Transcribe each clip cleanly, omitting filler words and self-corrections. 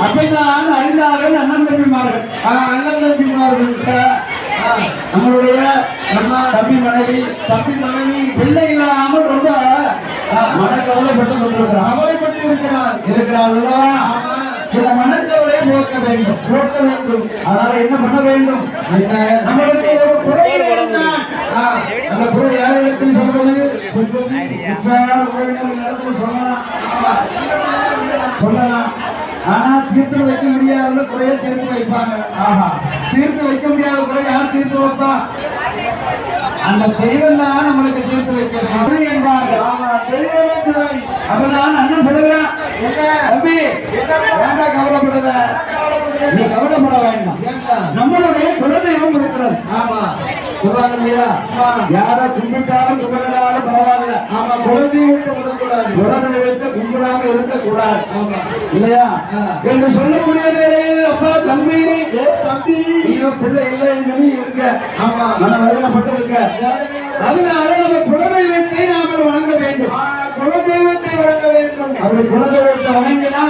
அப்பதான் அறிந்தார்கள் அண்ணன் தம்பிமார்கள். அண்ணன் தம்பிமார்கள் சார். நம்மளுடைய தம்பி மனைவி பிள்ளை இல்லாமல் ரொம்ப மனக்கவலைப்பட்டு கவலைப்பட்டு இருக்கிறாள். இந்த மனக்கவலை போக்க வேண்டும். அதனால என்ன பண்ண வேண்டும்? நம்மளுக்கு ஒரு குறை அந்த குறை யாரிடத்தில் சொல்வது? இடத்துல சொல்லலாம். ஆனா தீர்த்து வைக்க முடியாத குறைய தீர்த்து வைப்பாங்க. தீர்த்து வைக்க முடியாத குறை யார் தீர்த்து வைப்பா? அந்த தெய்வம் தான் நம்மளுக்கு தீர்த்து வைக்க என்பாங்க. அப்பதான் அண்ணன் சொல்லுகிறான், தம்பி ஏண்டா கவலைப்படுத? நீ கவலைப்பட வேண்டாம். நம்மளுடைய குலதெய்வம் இருக்கிறது. சொல்றாங்க இல்லையா? யார கும்பிட்டாலும் கும்பிடாலும் பரவாயில்ல. குலதெய்வத்தை விடக்கூடாது. குலதெய்வத்தை கும்பிடாம இருக்கக்கூடாது இல்லையா என்று சொல்லக்கூடிய வேலையில் அப்பா தம்பி பிள்ளை இல்லை என்று இருக்க வேதனைப்பட்டு இருக்க. அதனால நம்ம குலதெய்வத்தை நாம வணங்க வேண்டும். அப்படி குலதெய்வத்தை வணங்கினா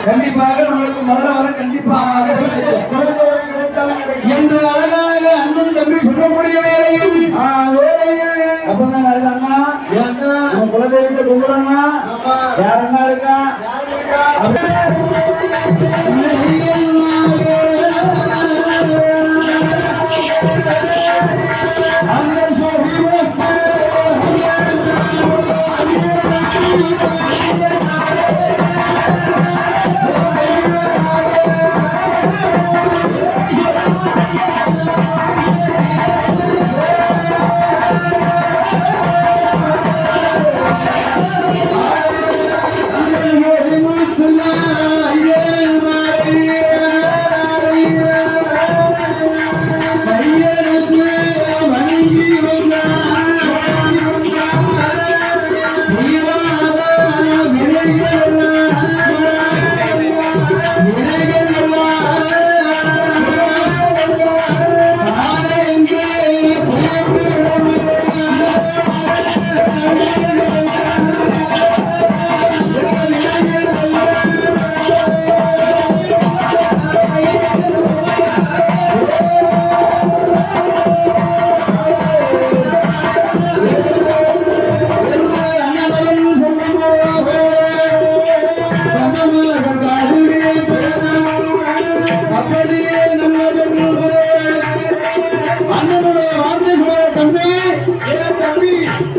கண்டிப்பாக நம்மளுக்கு முதல்ல வர கண்டிப்பாக என்று அழகாக அண்ணன் தம்பி சொல்லக்கூடிய வேலையும் அப்பதான் அண்ணா நம்ம குலதெய்வத்தை கும்பிடணுமா? யாருன்னா இருக்கா?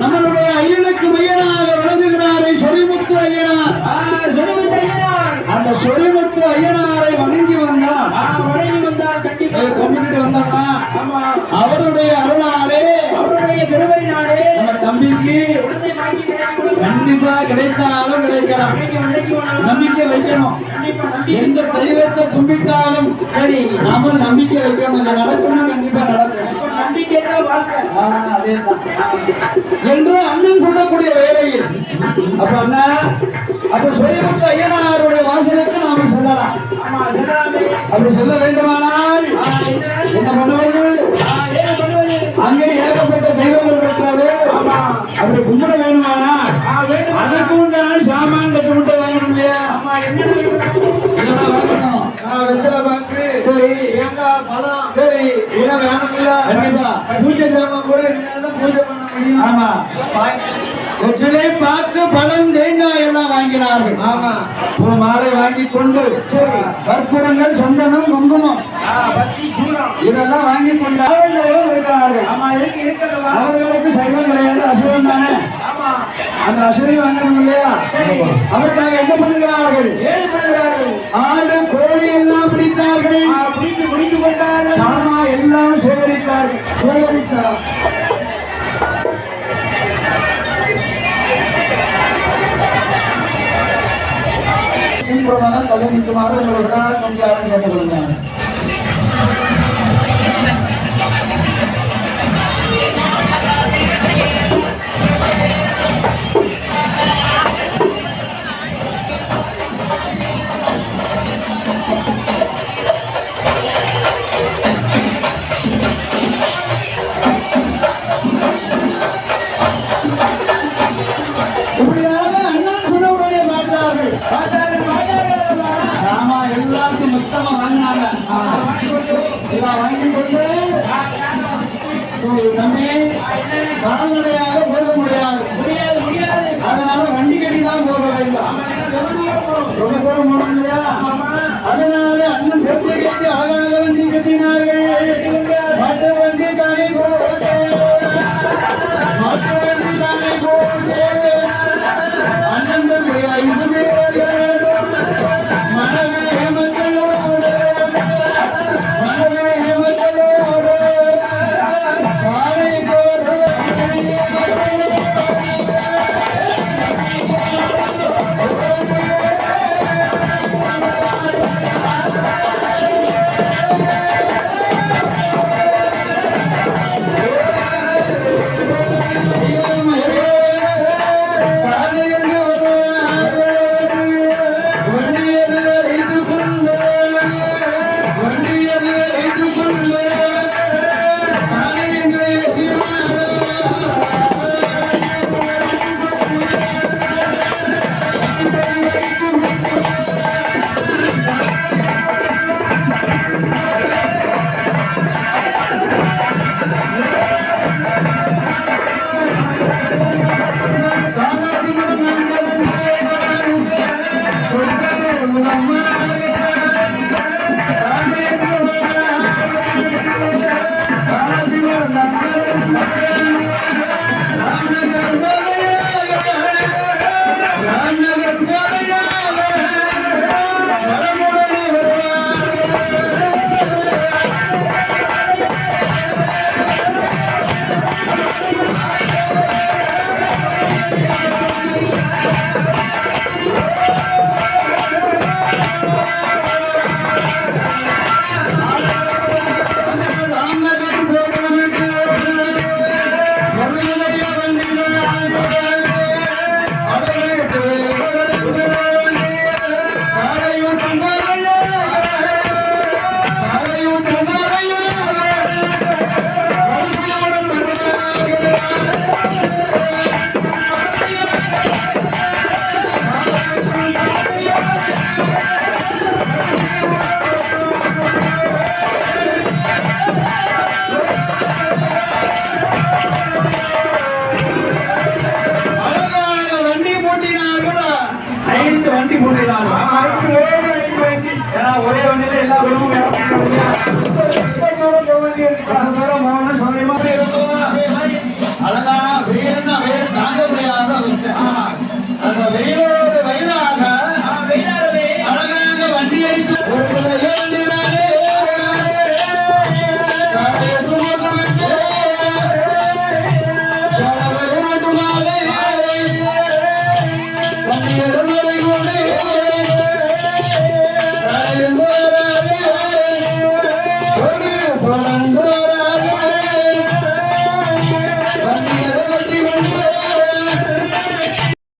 நம்மளுடைய ஐயனுக்கு மையனாக விளங்குகிறாரை சொரிமுத்து ஐயனார். அந்த சொரிமுத்து ஐயனாரை வணங்கி வந்தார். கும்பிட்டு வந்தோம்னா அவருடைய அருளாலே அவருடைய திருவையினாலே நம்ம தம்பிக்கு கண்டிப்பா கிடைத்தாலும் கிடைக்கலாம். நம்பிக்கை வைக்கணும். எந்த தெய்வத்தை கும்பிட்டாலும் சரி நாம நம்பிக்கை வைக்கணும். இது நடக்கணும், கண்டிப்பா நடக்கும். நம்பிக்கை தான் வாழ்க்கை. என்று அண்ணன் சொல்லக்கூடிய வேலையில் அப்ப அண்ணா அப்ப சொரிமுத்து ஐயனாருடைய வாசலுக்கு நாம செல்லலாம். அப்படி சொல்ல வேண்டுமானால் என்ன பண்ணுவது? அங்கே ஏகப்பட்ட தெய்வங்கள் இருக்கிறது. அப்படி கும்பிட வேணுமானா அதுக்கு உண்டான சாமான் கும்பிட்டு வாங்கணும் இல்லையா? இதெல்லாம் வாங்கணும். வெத்தலை பாக்கு சரி, தேங்காய் பழம் சரி, இதெல்லாம் வேணும் இல்ல? கண்டிப்பா பூஜை ஜாமான் கூட இருந்தாலும் பூஜை பண்ண முடியும். ஆமா, வெற்றிலை பாக்கு பழம் தேங்காய் எல்லாம் வாங்கினார்கள். ஆமா, ஒரு மாலை வாங்கி கொண்டு சரி கற்பூரங்கள் சந்தனம் குங்குமம் இதெல்லாம் வாங்கி கொண்டார்கள் இருக்கிறார்கள். அவர்களுக்கு சைவம் கிடையாது, அசுரம் தானே. அந்த அசுரம் வாங்கணும் இல்லையா? அதற்காக என்ன பண்ணுகிறார்கள்? ஆடு கோழி எல்லாம் பிடித்தார்கள். பிடித்து கொண்டார்கள். சாமா எல்லாம் சேகரித்தார். தலை நிற்குமாறு உங்களுக்கு கம்பியாரம் கேட்டுக்கொள்ளுங்க. இப்படியாக அண்ணன் சொல்லக்கூடிய பார்த்தார்கள். சாமா எல்லாத்தையும் மொத்தமா வாங்கினாங்க. எல்லாம் வாங்கி கொண்டு சரி தம்பி கால்நடையாக போக முடியாது, அதனால வண்டி கட்டி தான் போக வேண்டும். ரொம்ப தூரம் போகணும் இல்லையா? அதனால அண்ணன் பேச்சு கேட்டு அழகாக வண்டி கட்டினார்கள். மாட்டு வண்டி தானே போட்டு, மாட்டு வண்டி தானே போட்டு அண்ணன் தம்பி 5 பேர்கள் மனமே மக்களோடு, மனமே மக்களோடு காலை வண்டி போட்டிருக்காங்க. ஏன்னா ஒரே வண்டியில எல்லா குடும்பமும் தூரம் போகணும் சௌரியமா இருக்கும். அழகா வெயில்னா வெயில் தாங்க முடியாத அந்த வெயிலோடு வெயிலாக அழகாக வண்டி அடித்து Bye.